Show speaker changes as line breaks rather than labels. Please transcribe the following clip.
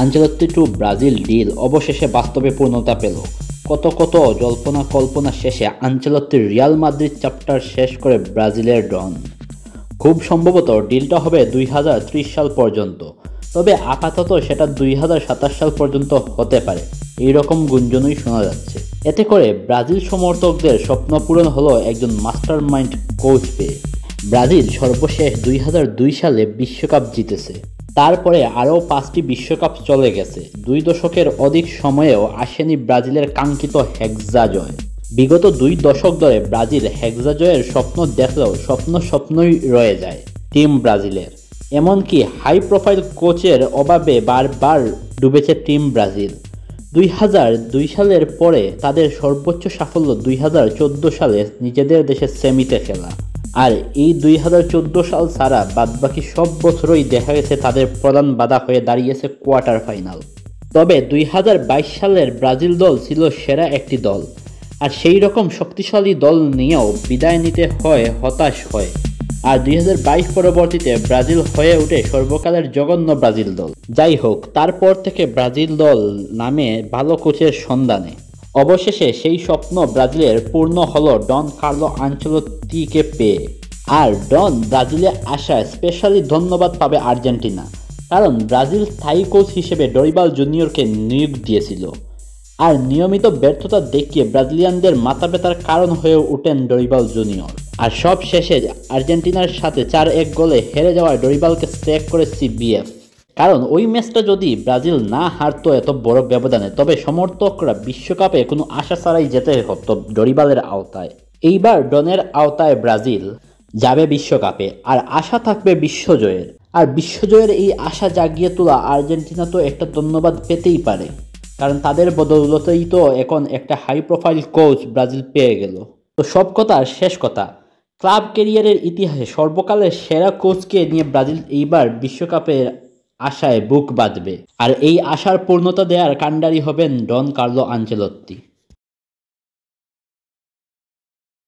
Ancelotti two Brazil deal অবশেষে বাস্তবে পূর্ণতা পেল। কত কত জল্পনা কল্পনা শেষে আনচেলত্তির রিয়াল মাদ্রিদ চ্যাপ্টার শেষ করে ব্রাজিলের ডন। খুব সম্ভবত ডিলটা হবে 2030 সাল পর্যন্ত, তবে আপাতত সেটা 2027 সাল পর্যন্ত হতে পারে, এইরকম গুঞ্জনই শোনা যাচ্ছে। এতে করে ব্রাজিল সমর্থকদের স্বপ্ন পূরণ হলো একজন মাস্টার মাইন্ড কোচ পেয়ে। ব্রাজিল সর্বশেষ 2002 সালে বিশ্বকাপ জিতেছে। তারপরে আরও 5টি বিশ্বকাপ চলে গেছে। 2 দশকের অধিক সময়েও আসেনি ব্রাজিলের কাঙ্ক্ষিত হেক্সা জয়। বিগত 2 দশক ধরে ব্রাজিল হেক্সা জয়ের স্বপ্ন দেখলেও স্বপ্নই রয়ে যায় টিম ব্রাজিলের। এমনকি হাই প্রোফাইল কোচের অভাবে বারবার ডুবেছে টিম ব্রাজিল। 2002 সালের পরে তাদের সর্বোচ্চ সাফল্য 2014 সালে নিজেদের দেশে সেমিতে খেলা। আর এই 2014 সাল ছাড়া বাদবাকি সব বছরই দেখা গেছে তাদের প্রধান বাধা হয়ে দাঁড়িয়েছে কোয়ার্টার ফাইনাল। তবে 2022 সালের ব্রাজিল দল ছিল সেরা একটি দল, আর সেই রকম শক্তিশালী দল নিয়েও বিদায় নিতে হয় হতাশ হয়ে। আর 2022 পরবর্তীতে ব্রাজিল হয়ে ওঠে সর্বকালের জঘন্য ব্রাজিল দল। যাই হোক, তারপর থেকে ব্রাজিল দল নামে ভালো কোচের সন্ধানে অবশেষে সেই স্বপ্ন ব্রাজিলের পূর্ণ হলো ডন কার্লো আনচেলত্তিকে পেয়ে। আর ডন ব্রাজিলে আসায় স্পেশালি ধন্যবাদ পাবে আর্জেন্টিনা, কারণ ব্রাজিল স্থায়ী কোচ হিসেবে ডরিবাল জুনিয়রকে নিয়োগ দিয়েছিল। আর নিয়মিত ব্যর্থতা দেখিয়ে ব্রাজিলিয়ানদের মাথা ব্যথার কারণ হয়ে ওঠেন ডরিবাল জুনিয়র। আর সব শেষে আর্জেন্টিনার সাথে 4-1 গোলে হেরে যাওয়া ডরিবালকে স্ট্যাক করে CBF। কারণ ওই ম্যাচটা যদি ব্রাজিল না হারতো এত বড় ব্যবধানে, তবে সমর্থকরা বিশ্বকাপে কোনো আশা ছাড়াই যেতে হতো ডরিবালের আওতায়। এইবার ডনের আওতায় ব্রাজিল যাবে বিশ্বকাপে, আর আশা থাকবে বিশ্বজয়ের। আর বিশ্বজয়ের এই আশা জাগিয়ে তোলা আর্জেন্টিনা তো একটা ধন্যবাদ পেতেই পারে, কারণ তাদের বদৌলতেই তো এখন একটা হাই প্রোফাইল কোচ ব্রাজিল পেয়ে গেল। তো সব কথা শেষ কথা, ক্লাব ক্যারিয়ারের ইতিহাসে সর্বকালের সেরা কোচকে নিয়ে ব্রাজিল এইবার বিশ্বকাপের আশায় বুক বাঁধবে। আর এই আশার পূর্ণতা দেওয়ার কাণ্ডারি হবেন ডন কার্লো আনচেলত্তি।